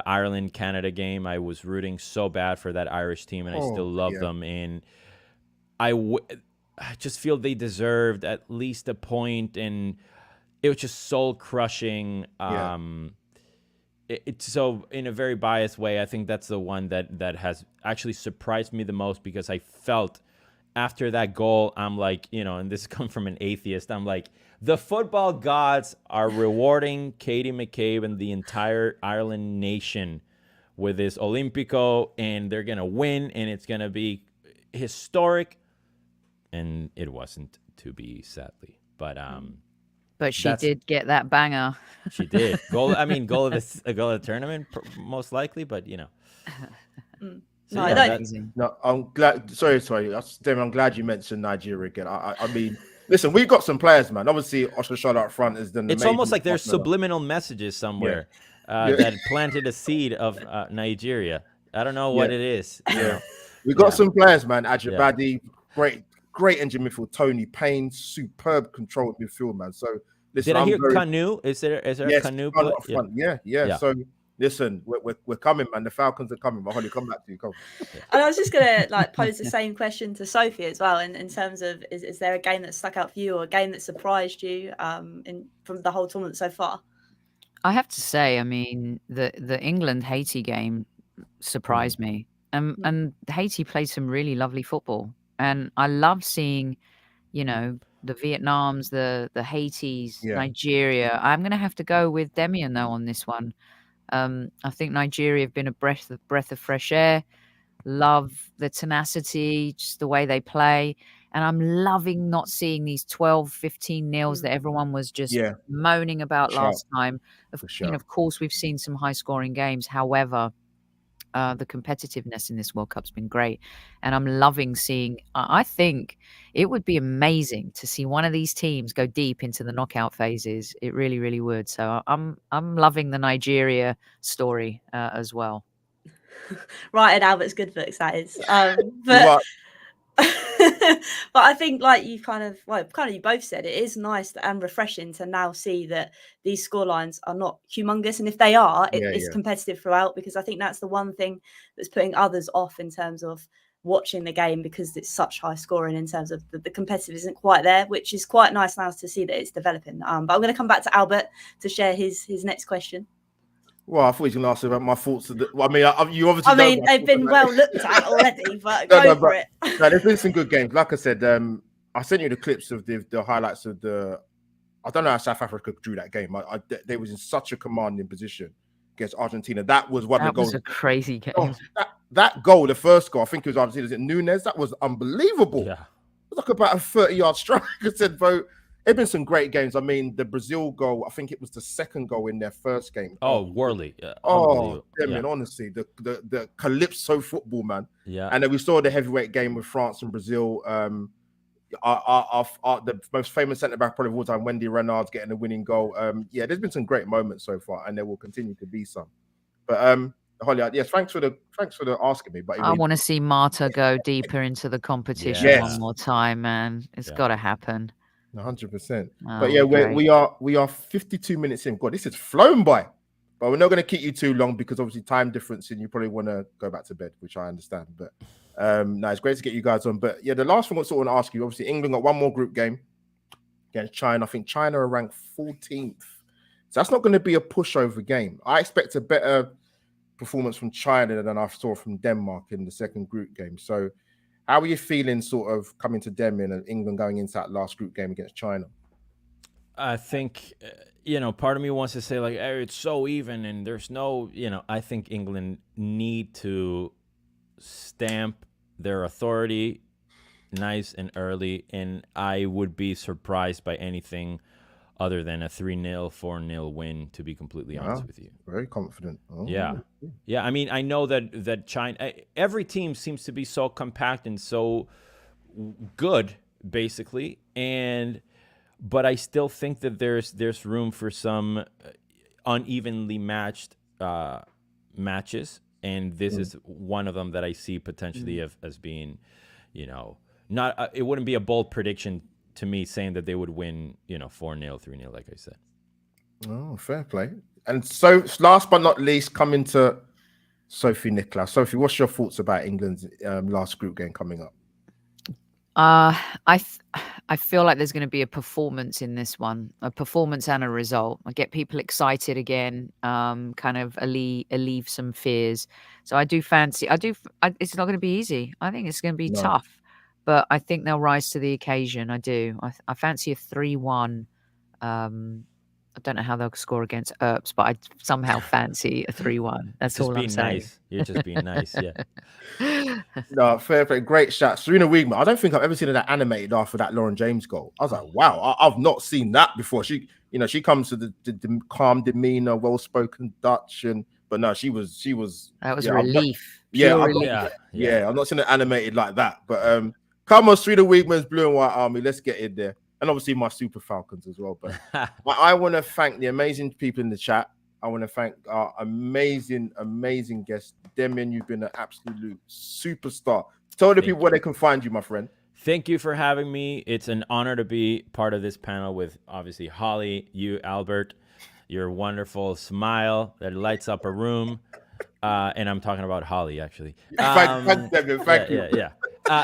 Ireland-Canada game. I was rooting so bad for that Irish team, and I still love them. And I just feel they deserved at least a point, and it was just soul-crushing. So in a very biased way, I think that's the one that has actually surprised me the most, because I felt after that goal, I'm like, and this comes from an atheist, I'm like, the football gods are rewarding Katie McCabe and the entire Ireland nation with this Olympico, and they're going to win, and it's going to be historic. And it wasn't to be, sadly. But she did get that banger. She did. Goal of the tournament, most likely, but So, no, I'm glad. Sorry. Damien, I'm glad you mentioned Nigeria again. I mean, listen, we've got some players, man. Obviously, Oshoshana up front is the. It's almost like there's subliminal messages somewhere that planted a seed of Nigeria. I don't know what it is. We've got some players, man. Ajibade, great engine midfield. Tony Payne, superb control midfield, man. So listen, Did I hear canoe? Is there a canoe play? Yeah. So listen, we're coming, man. The Falcons are coming. Holly, come back to you. Come. And I was just gonna pose the same question to Sophie as well, in terms of is there a game that stuck out for you or a game that surprised you from the whole tournament so far? I have to say, I mean, the England-Haiti game surprised me. And Haiti played some really lovely football. And I love seeing, the Vietnams, the Haitis, Nigeria. I'm going to have to go with Demian, though, on this one. I think Nigeria have been a breath of fresh air. Love the tenacity, just the way they play. And I'm loving not seeing these 12, 15 nils that everyone was just moaning about last time. Of course, we've seen some high-scoring games. However, the competitiveness in this World Cup's been great. And I'm loving seeing – I think it would be amazing to see one of these teams go deep into the knockout phases. It really, really would. So I'm loving the Nigeria story as well. Right, and Albert's good books, that is. But but I think, like you you both said, it is nice and refreshing to now see that these scorelines are not humongous, and if they are, it's competitive throughout. Because I think that's the one thing that's putting others off in terms of watching the game, because it's such high scoring in terms of the competitive isn't quite there, which is quite nice now to see that it's developing. But I'm going to come back to Albert to share his next question. Well, I thought he was going to ask about my thoughts. You obviously. They've been well looked at already, but go for it. No, there's been some good games. Like I said, I sent you the clips of the highlights of the. I don't know how South Africa drew that game. They was in such a commanding position against Argentina. That was one of the goals. That was a crazy game. Oh, that goal, the first goal, I think it was Argentina. Is it Nunes? That was unbelievable. Yeah. It was like about a 30-yard strike. I said, vote. There's been some great games. I mean, the Brazil goal, I think it was the second goal in their first game. Oh, Worley. Honestly, the Calypso football, man. Yeah. And then we saw the heavyweight game with France and Brazil. The most famous centre-back probably of all time, Wendy Renard's getting the winning goal. There's been some great moments so far, and there will continue to be some. But Holly, yes, thanks for the asking me. But I want to see Marta go deeper into the competition one more time, man. It's got to happen. 100%. But yeah, we are 52 minutes in. God, this has flown by. But we're not going to keep you too long because obviously time difference, and you probably want to go back to bed, which I understand. But no, it's great to get you guys on. But yeah, the last thing I sort of want to ask you, obviously England got one more group game against China. I think China are ranked 14th. So that's not going to be a pushover game. I expect a better performance from China than I saw from Denmark in the second group game. So how are you feeling sort of coming to Denmark and England going into that last group game against China? I think, part of me wants to say like, hey, it's so even and there's no, I think England need to stamp their authority nice and early. And I would be surprised by anything other than a 3-0, 4-0 win, to be completely honest with you. Very confident. Oh. Yeah. I mean, I know that China, every team seems to be so compact and so good, basically. But I still think that there's room for some unevenly matched matches. And this is one of them that I see potentially as being, not, it wouldn't be a bold prediction to me saying that they would win, 4-0, 3-0, like I said. Oh, fair play. And so last but not least, coming to Sophie Nicola. Sophie, what's your thoughts about England's last group game coming up? I feel like there's going to be a performance in this one, a performance and a result. I get people excited again, kind of alleviate some fears. So I do fancy, it's not going to be easy. I think it's going to be tough. But I think they'll rise to the occasion. I do. I fancy a 3-1. I don't know how they'll score against Earps, but I somehow fancy a 3-1. That's all I'm saying. Nice. You're just being nice, yeah. No, fair. Great shot. Serena Wiegman. I don't think I've ever seen that animated after that Lauren James goal. I was like, wow, I've not seen that before. She comes to the calm demeanor, well-spoken Dutch, but no, she was. That was relief. I've not seen it animated like that, but come on, Serena Wiegman's Blue and White Army. Let's get in there. And obviously my Super Falcons as well. But I want to thank the amazing people in the chat. I want to thank our amazing, amazing guest. Demian, you've been an absolute superstar. Tell the people where they can find you, my friend. Thank you for having me. It's an honor to be part of this panel with obviously Holly, you, Albert, your wonderful smile that lights up a room. And I'm talking about Holly, actually. Thank you. Yeah.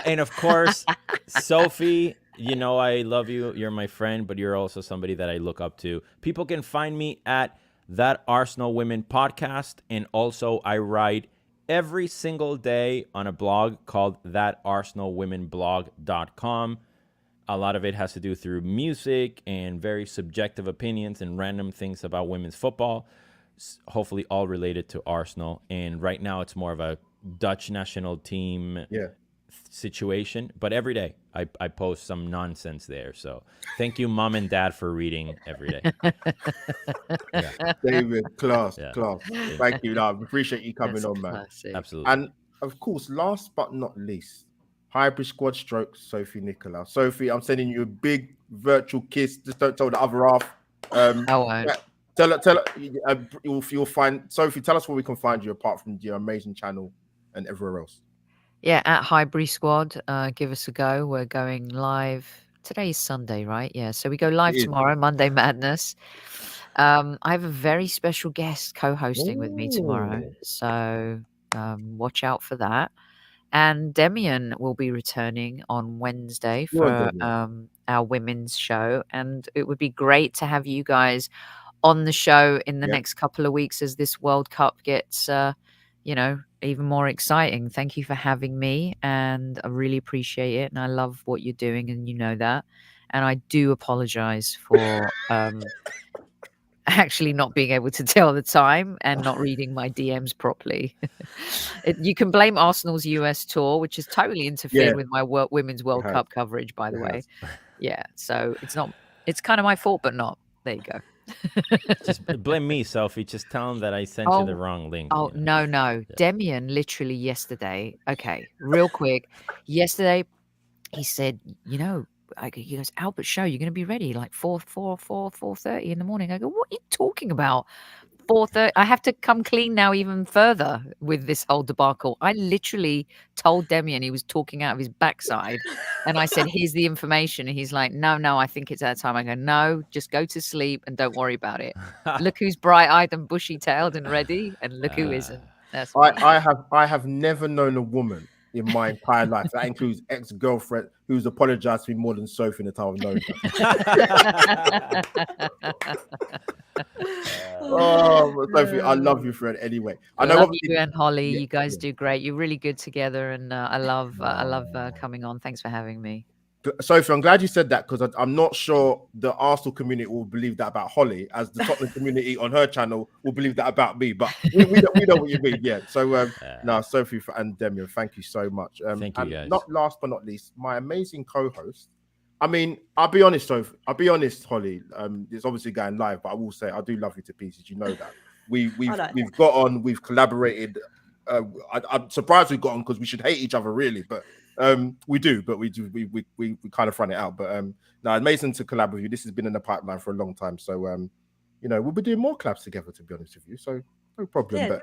And of course, Sophie, you know I love you. You're my friend, but you're also somebody that I look up to. People can find me at That Arsenal Women Podcast. And also I write every single day on a blog called ThatArsenalWomenBlog.com. A lot of it has to do through music and very subjective opinions and random things about women's football, hopefully all related to Arsenal. And right now it's more of a Dutch national team situation, but every day I post some nonsense there. So thank you, Mom and Dad, for reading every day. David, class. Thank you. I appreciate you coming on, man. Classic. Absolutely. And of course, last but not least, Hybrid Squad stroke Sophie Nicola. Sophie, I'm sending you a big virtual kiss. Just don't tell the other half. I won't. Tell her. You'll find Sophie. Tell us where we can find you apart from your amazing channel and everywhere else. Yeah, at Highbury Squad, give us a go. We're going live. Today is Sunday, right? Yeah, so we go live tomorrow, Monday Madness. I have a very special guest co-hosting with me tomorrow, so watch out for that. And Demian will be returning on Wednesday for our women's show, and it would be great to have you guys on the show in the next couple of weeks as this World Cup gets, even more exciting. Thank you for having me, and I really appreciate it, and I love what you're doing, and you know that. And I do apologize for actually not being able to tell the time and not reading my DMs properly. You can blame Arsenal's US tour, which has totally interfered with my Women's World Cup coverage, by the way. Yeah, so it's kind of my fault, but not. There you go. Just blame me, Sophie. Just tell him that I sent you the wrong link. Oh, no. Yeah. Demian literally yesterday. Okay, real quick. Yesterday, he said, he goes, Albert show, you're going to be ready like 4:30 in the morning. I go, what are you talking about? 4:30. I have to come clean now even further with this whole debacle. I literally told Demian he was talking out of his backside, and I said, here's the information. And he's like, no, I think it's that time. I go, no, just go to sleep and don't worry about it. Look who's bright-eyed and bushy-tailed and ready, and look who isn't. That's I have never known a woman in my entire life, that includes ex-girlfriend, who's apologized to me more than Sophie in the time I've known her. Sophie, I love you, friend. Anyway, I love you and Holly. You guys do great. You're really good together, and I love coming on. Thanks for having me. Sophie, I'm glad you said that, because I'm not sure the Arsenal community will believe that about Holly, as the Tottenham community on her channel will believe that about me. But we know what you mean. Yeah. So now, Sophie and Demian, thank you so much. Thank you, guys. Not last but not least, my amazing co-host. I mean, I'll be honest, Sophie. I'll be honest, Holly. It's obviously going live, but I will say I do love you to pieces. You know that. We've got on. We've collaborated. I'm surprised we got on, because we should hate each other really, but. We do, but we kind of run it out. But no, amazing to collab with you. This has been in the pipeline for a long time, so we'll be doing more collabs together, to be honest with you. So no problem.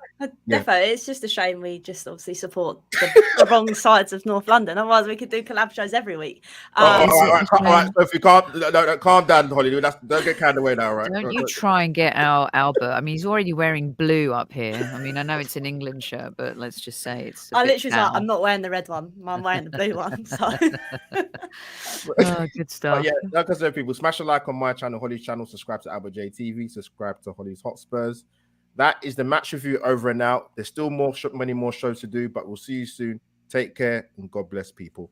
Definitely. It's just a shame we just obviously support the wrong sides of North London. Otherwise, we could do collab shows every week. All right. So if you can't, calm down, Holly. Don't get carried away now, right? Don't you try and get our Albert. I mean, he's already wearing blue up here. I mean, I know it's an England shirt, but let's just say it's. I literally like, I'm not wearing the red one. I'm wearing the blue one. So. Good stuff. Yeah, like I said, people, smash a like on my channel, Holly's channel. Subscribe to Albert J TV. Subscribe to Holly's Hotspurs. That is the match review over and out. There's still many more shows to do, but we'll see you soon. Take care and God bless people.